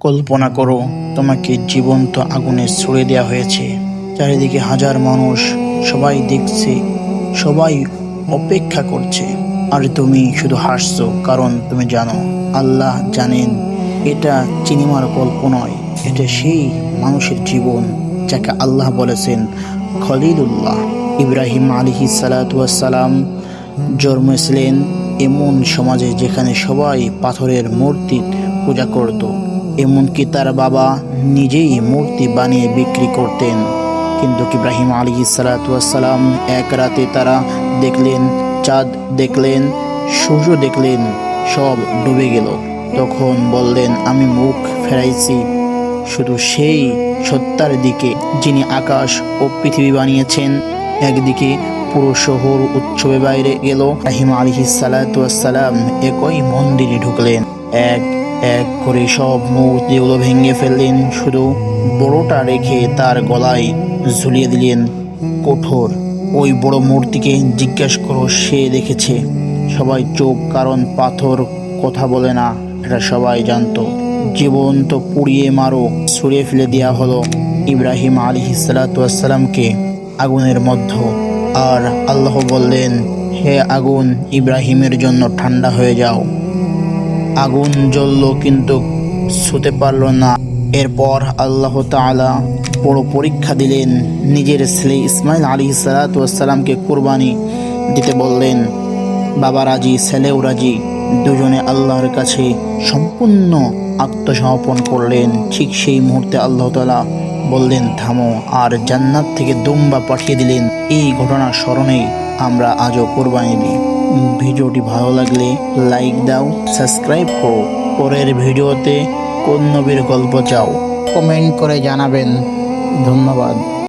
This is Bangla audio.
কল্পনা করো, তোমাকে জীবন্ত আগুনে ছুড়ে দেওয়া হয়েছে। চারিদিকে হাজার মানুষ, সবাই দেখছে, সবাই অপেক্ষা করছে, আর তুমি শুধু হাসছো, কারণ তুমি জানো, আল্লাহ জানেন এটা সিনেমার গল্প নয়, এটা সেই মানুষের জীবন যাকে আল্লাহ বলেছেন খলিলুল্লাহ। ইব্রাহিম আলাইহিস সালাতু ওয়াস সালাম জন্মেছিলেন এমন সমাজে যেখানে সবাই পাথরের মূর্তি পূজা করত। এমনকি তার বাবা নিজেই মূর্তি বানিয়ে বিক্রি করতেন। কিন্তু ইব্রাহিম আলাইহিস সালাতু ওয়াস সালাম এক রাতে তারা দেখলেন, চাঁদ দেখলেন, সূর্য দেখলেন, সব ডুবে গেল। তখন বললেন, আমি মুখ ফেরাইছি শুধু সেই সত্তার দিকে যিনি আকাশ ও পৃথিবী বানিয়েছেন। একদিকে পুরো শহর উৎসবে বাইরে গেল। ইব্রাহিম আলাইহিস সালাতু ওয়াস সালাম একই মন্দিরে ঢুকলেন, এক এক করে সব মূর্তিগুলো ভেঙে ফেললেন, শুধু বড়টা রেখে তার গলায় ঝুলিয়ে দিলেন কঠোর। ওই বড় মূর্তিকে জিজ্ঞেস করো, সে দেখেছে। সবাই চুপ, কারণ পাথর কথা বলে না, এটা সবাই জানতো। জীবন্ত পুড়িয়ে মারো, ছুঁড়ে ফেলে দেওয়া হলো ইব্রাহিম আলাইহিস সালাতু ওয়াস সালামকে আগুনের মধ্যে। আর আল্লাহ বললেন, হে আগুন, ইব্রাহিমের জন্য ঠান্ডা হয়ে যাও। আগুন জ্বলল কিন্তু ছুঁতে পারল না। এরপর আল্লাহ তাআলা বড় পরীক্ষা দিলেন। নিজের ছেলে ইসমাইল আলাইহিস সালাতু ওয়াস সালামকে কুরবানি দিতে বললেন। বাবা রাজি, ছেলেও রাজি। দুজনে আল্লাহর কাছে সম্পূর্ণ আত্মসমর্পণ করলেন। ঠিক সেই মুহূর্তে আল্লাহ তাআলা বললেন, থামো, আর জান্নাত থেকে দুম্বা পাঠিয়ে দিলেন। এই ঘটনার স্মরণেই আমরা আজও কোরবানি দিই। ভিডিওটি ভালো লাগলে লাইক দাও, সাবস্ক্রাইব করো। পরের ভিডিওতে কোন নবীর গল্প চাও কমেন্ট করে জানাবেন। ধন্যবাদ।